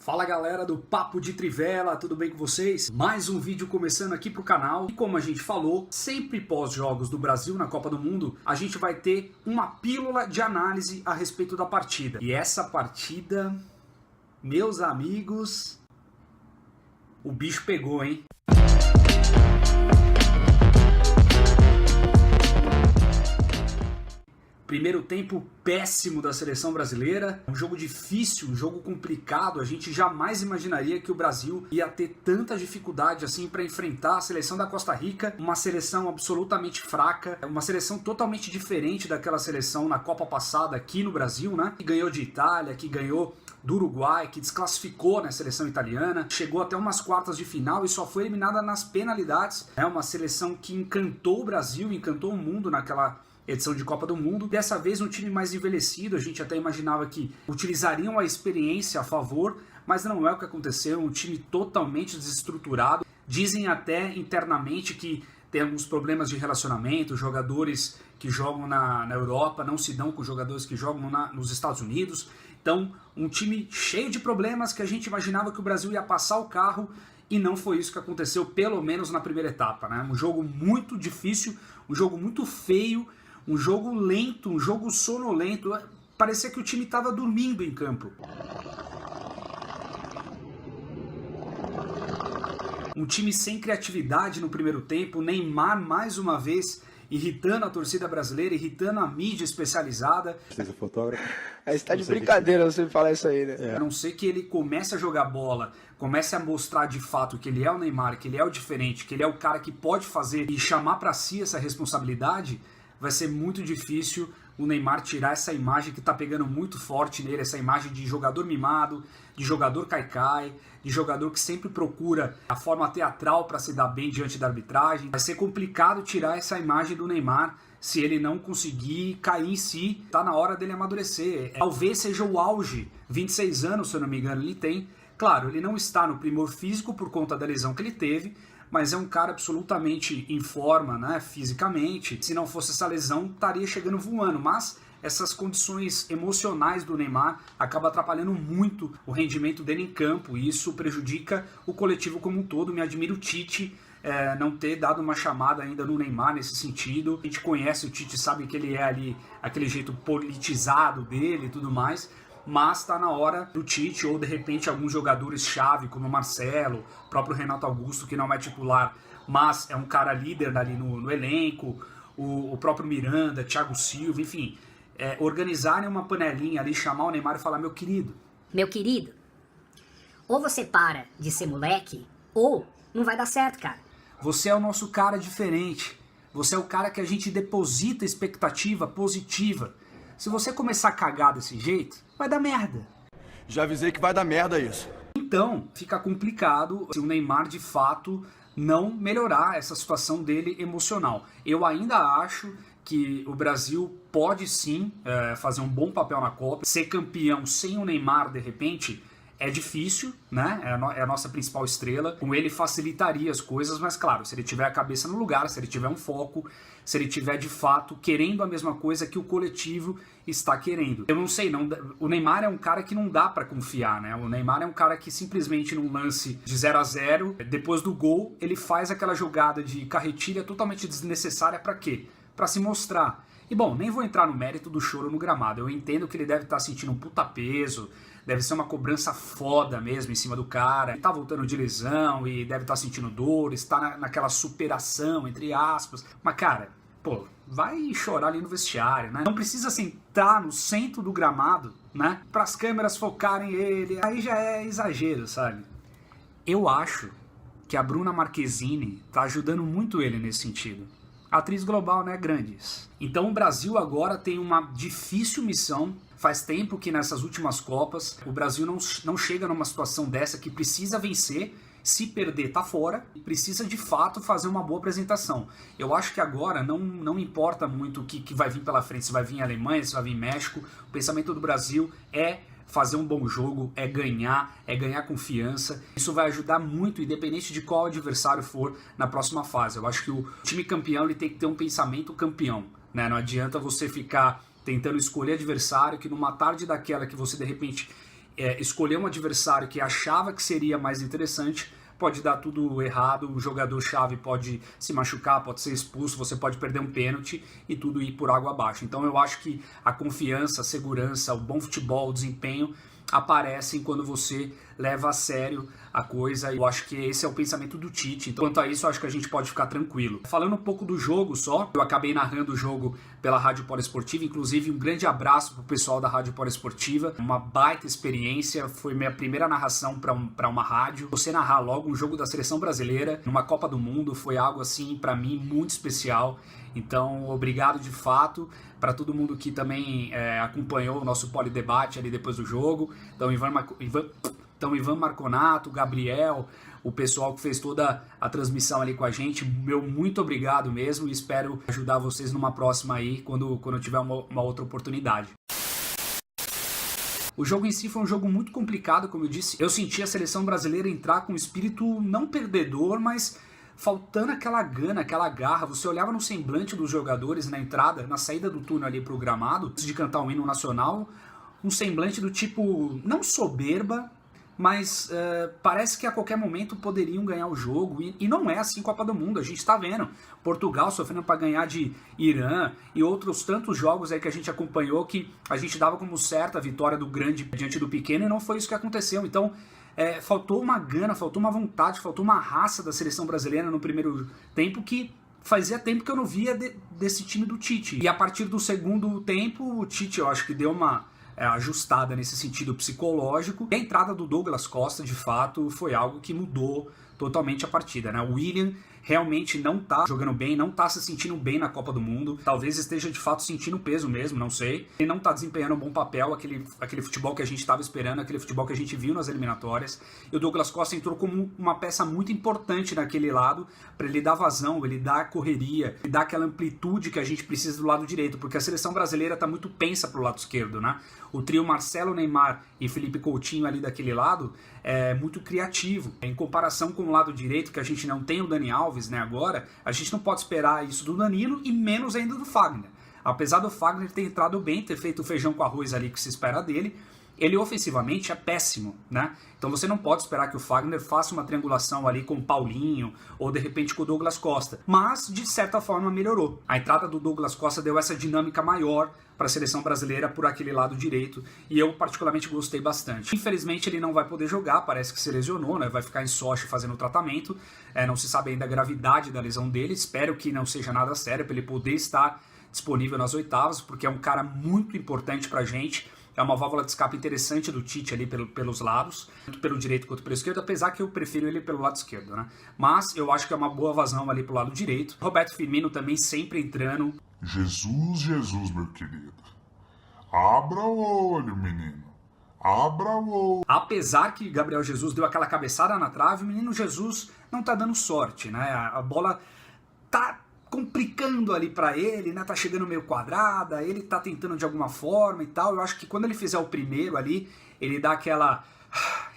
Fala galera do Papo de Trivela, tudo bem com vocês? Mais um vídeo começando aqui pro canal e como a gente falou, sempre pós-jogos do Brasil na Copa do Mundo, a gente vai ter uma pílula de análise a respeito da partida. E essa partida, meus amigos, o bicho pegou, hein? Primeiro tempo péssimo da seleção brasileira, um jogo difícil, um jogo complicado. A gente jamais imaginaria que o Brasil ia ter tanta dificuldade assim para enfrentar a seleção da Costa Rica, uma seleção absolutamente fraca, uma seleção totalmente diferente daquela seleção na Copa passada aqui no Brasil, né? Que ganhou de Itália, que ganhou do Uruguai, que desclassificou na seleção italiana, chegou até umas quartas de final e só foi eliminada nas penalidades. É uma seleção que encantou o Brasil, encantou o mundo naquela edição de Copa do Mundo. Dessa vez um time mais envelhecido, a gente até imaginava que utilizariam a experiência a favor, mas não é o que aconteceu, um time totalmente desestruturado. Dizem até internamente que tem alguns problemas de relacionamento, jogadores que jogam na Europa não se dão com jogadores que jogam nos Estados Unidos. Então, um time cheio de problemas que a gente imaginava que o Brasil ia passar o carro e não foi isso que aconteceu, pelo menos na primeira etapa, né? Um jogo muito difícil, um jogo muito feio, um jogo lento, um jogo sonolento. Parecia que o time estava dormindo em campo. Um time sem criatividade no primeiro tempo. Neymar, mais uma vez, irritando a torcida brasileira, irritando a mídia especializada. Você é fotógrafo? Aí você tá de brincadeira você falar isso aí, né? A não ser que ele comece a jogar bola, comece a mostrar de fato que ele é o Neymar, que ele é o diferente, que ele é o cara que pode fazer e chamar para si essa responsabilidade, vai ser muito difícil o Neymar tirar essa imagem que está pegando muito forte nele, essa imagem de jogador mimado, de jogador caicai, de jogador que sempre procura a forma teatral para se dar bem diante da arbitragem. Vai ser complicado tirar essa imagem do Neymar se ele não conseguir cair em si. Está na hora dele amadurecer. Talvez seja o auge, 26 anos se eu não me engano ele tem. Claro, ele não está no primor físico por conta da lesão que ele teve, mas é um cara absolutamente em forma, né, fisicamente. Se não fosse essa lesão, estaria chegando voando. Mas essas condições emocionais do Neymar acabam atrapalhando muito o rendimento dele em campo. E isso prejudica o coletivo como um todo. Me admira o Tite não ter dado uma chamada ainda no Neymar nesse sentido. A gente conhece o Tite, sabe que ele é ali aquele jeito politizado dele e tudo mais. Mas está na hora do Tite, ou de repente alguns jogadores-chave, como o Marcelo, o próprio Renato Augusto, que não é titular, mas é um cara líder ali no elenco, o próprio Miranda, Thiago Silva, enfim, organizarem uma panelinha ali, chamar o Neymar e falar: meu querido, ou você para de ser moleque, ou não vai dar certo, cara. Você é o nosso cara diferente, você é o cara que a gente deposita expectativa positiva. Se você começar a cagar desse jeito, vai dar merda. Já avisei que vai dar merda isso. Então, fica complicado se o Neymar, de fato, não melhorar essa situação dele emocional. Eu ainda acho que o Brasil pode sim fazer um bom papel na Copa. Ser campeão sem o Neymar, de repente, é difícil, né? É a nossa principal estrela. Com ele facilitaria as coisas, mas claro, se ele tiver a cabeça no lugar, se ele tiver um foco, se ele tiver de fato querendo a mesma coisa que o coletivo está querendo. Eu não sei, o Neymar é um cara que não dá para confiar, né? O Neymar é um cara que simplesmente num lance de 0-0, depois do gol, ele faz aquela jogada de carretilha totalmente desnecessária para quê? Para se mostrar. E bom, nem vou entrar no mérito do choro no gramado. Eu entendo que ele deve estar sentindo um puta peso, deve ser uma cobrança foda mesmo em cima do cara. Ele tá voltando de lesão e deve estar sentindo dor, está naquela superação, entre aspas. Mas cara, pô, vai chorar ali no vestiário, né? Não precisa sentar no centro do gramado, né? Para as câmeras focarem ele. Aí já é exagero, sabe? Eu acho que a Bruna Marquezine tá ajudando muito ele nesse sentido. Atriz global, né, grandes. Então o Brasil agora tem uma difícil missão. Faz tempo que nessas últimas Copas o Brasil não chega numa situação dessa, que precisa vencer. Se perder, tá fora. E precisa de fato fazer uma boa apresentação. Eu acho que agora não importa muito o que vai vir pela frente. Se vai vir a Alemanha, se vai vir México. O pensamento do Brasil é fazer um bom jogo, é ganhar confiança. Isso vai ajudar muito, independente de qual adversário for na próxima fase. Eu acho que o time campeão ele tem que ter um pensamento campeão, né? Não adianta você ficar tentando escolher adversário que numa tarde daquela que você de repente escolher um adversário que achava que seria mais interessante, pode dar tudo errado, o jogador-chave pode se machucar, pode ser expulso, você pode perder um pênalti e tudo ir por água abaixo. Então eu acho que a confiança, a segurança, o bom futebol, o desempenho aparecem quando você leva a sério a coisa. Eu acho que esse é o pensamento do Tite. Então, quanto a isso, eu acho que a gente pode ficar tranquilo. Falando um pouco do jogo só, eu acabei narrando o jogo pela Rádio Poliesportiva, inclusive um grande abraço pro pessoal da Rádio Poliesportiva, uma baita experiência, foi minha primeira narração para uma rádio. Você narrar logo um jogo da seleção brasileira numa Copa do Mundo foi algo assim para mim muito especial. Então, obrigado de fato para todo mundo que também acompanhou o nosso polidebate ali depois do jogo. Então, Ivan Marconato, Gabriel, o pessoal que fez toda a transmissão ali com a gente, meu muito obrigado mesmo e espero ajudar vocês numa próxima aí, quando eu tiver uma outra oportunidade. O jogo em si foi um jogo muito complicado, como eu disse. Eu senti a seleção brasileira entrar com um espírito não perdedor, mas faltando aquela gana, aquela garra. Você olhava no semblante dos jogadores na entrada, na saída do túnel ali pro gramado, antes de cantar um hino nacional, um semblante do tipo, não soberba, mas parece que a qualquer momento poderiam ganhar o jogo, e não é assim Copa do Mundo, a gente tá vendo Portugal sofrendo para ganhar de Irã e outros tantos jogos aí que a gente acompanhou que a gente dava como certa a vitória do grande diante do pequeno, e não foi isso que aconteceu. Então faltou uma gana, faltou uma vontade, faltou uma raça da seleção brasileira no primeiro tempo que fazia tempo que eu não via desse time do Tite. E a partir do segundo tempo, o Tite, eu acho que deu uma ajustada nesse sentido psicológico. E a entrada do Douglas Costa, de fato, foi algo que mudou totalmente a partida, né? O William realmente não tá jogando bem, não tá se sentindo bem na Copa do Mundo, talvez esteja de fato sentindo peso mesmo, não sei. Ele não tá desempenhando um bom papel, aquele futebol que a gente estava esperando, aquele futebol que a gente viu nas eliminatórias. E o Douglas Costa entrou como uma peça muito importante naquele lado, para ele dar vazão, ele dar correria, ele dar aquela amplitude que a gente precisa do lado direito, porque a seleção brasileira tá muito pensa pro lado esquerdo, né? O trio Marcelo, Neymar e Felipe Coutinho ali daquele lado é muito criativo. Em comparação com o lado direito, que a gente não tem o Dani Alves, né, agora, a gente não pode esperar isso do Danilo e menos ainda do Fagner. Apesar do Fagner ter entrado bem, ter feito o feijão com arroz ali que se espera dele, ele ofensivamente é péssimo, né? Então você não pode esperar que o Fagner faça uma triangulação ali com o Paulinho ou de repente com o Douglas Costa. Mas, de certa forma, melhorou. A entrada do Douglas Costa deu essa dinâmica maior para a seleção brasileira por aquele lado direito e eu particularmente gostei bastante. Infelizmente ele não vai poder jogar, parece que se lesionou, né? Vai ficar em Sochi fazendo o tratamento. Não se sabe ainda a gravidade da lesão dele, espero que não seja nada sério para ele poder estar disponível nas oitavas, porque é um cara muito importante pra gente. É uma válvula de escape interessante do Tite ali pelos lados, tanto pelo direito quanto pelo esquerdo, apesar que eu prefiro ele pelo lado esquerdo, né? Mas eu acho que é uma boa vazão ali pro lado direito. Roberto Firmino também sempre entrando. Jesus, Jesus, meu querido. Abra o olho, menino. Abra o olho. Apesar que Gabriel Jesus deu aquela cabeçada na trave, o menino Jesus não tá dando sorte, né? A bola tá complicando ali pra ele, né? Tá chegando meio quadrada, ele tá tentando de alguma forma e tal. Eu acho que quando ele fizer o primeiro ali, ele dá aquela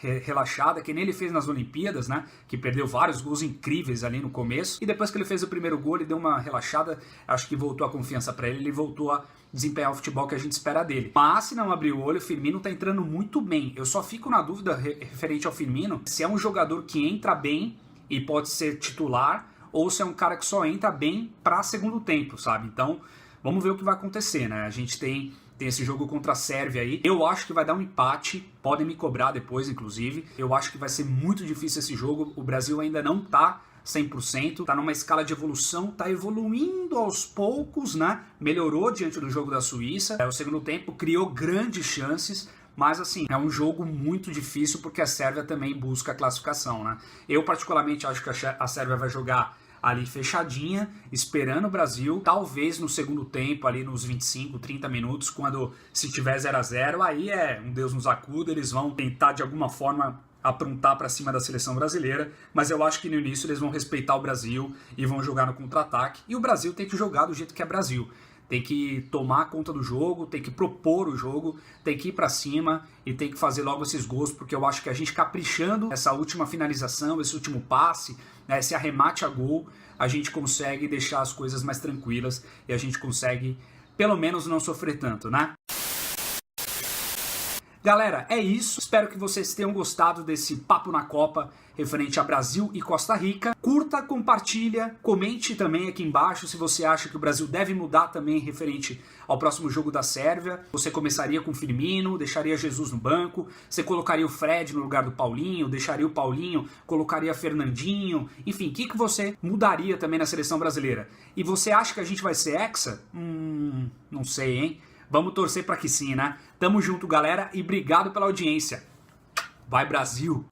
relaxada, que nem ele fez nas Olimpíadas, né? Que perdeu vários gols incríveis ali no começo. E depois que ele fez o primeiro gol, ele deu uma relaxada, acho que voltou a confiança pra ele voltou a desempenhar o futebol que a gente espera dele. Mas se não abrir o olho, o Firmino tá entrando muito bem. Eu só fico na dúvida referente ao Firmino, se é um jogador que entra bem e pode ser titular, ou se é um cara que só entra bem para segundo tempo, sabe? Então, vamos ver o que vai acontecer, né? A gente tem esse jogo contra a Sérvia aí. Eu acho que vai dar um empate, podem me cobrar depois, inclusive. Eu acho que vai ser muito difícil esse jogo. O Brasil ainda não tá 100%, tá numa escala de evolução, tá evoluindo aos poucos, né? Melhorou diante do jogo da Suíça. O segundo tempo criou grandes chances, mas assim, é um jogo muito difícil porque a Sérvia também busca a classificação, né? Eu particularmente acho que a Sérvia vai jogar ali fechadinha, esperando o Brasil, talvez no segundo tempo, ali nos 25, 30 minutos, quando se tiver 0-0, aí um Deus nos acuda, eles vão tentar de alguma forma aprontar para cima da seleção brasileira, mas eu acho que no início eles vão respeitar o Brasil e vão jogar no contra-ataque, e o Brasil tem que jogar do jeito que é Brasil. Tem que tomar conta do jogo, tem que propor o jogo, tem que ir para cima e tem que fazer logo esses gols, porque eu acho que a gente caprichando essa última finalização, esse último passe, né, esse arremate a gol, a gente consegue deixar as coisas mais tranquilas e a gente consegue, pelo menos, não sofrer tanto, né? Galera, é isso. Espero que vocês tenham gostado desse Papo na Copa referente a Brasil e Costa Rica. Curta, compartilha, comente também aqui embaixo se você acha que o Brasil deve mudar também referente ao próximo jogo da Sérvia. Você começaria com o Firmino, deixaria Jesus no banco, você colocaria o Fred no lugar do Paulinho, deixaria o Paulinho, colocaria Fernandinho, enfim, o que você mudaria também na seleção brasileira? E você acha que a gente vai ser hexa? Não sei, hein? Vamos torcer para que sim, né? Tamo junto, galera, e obrigado pela audiência. Vai, Brasil!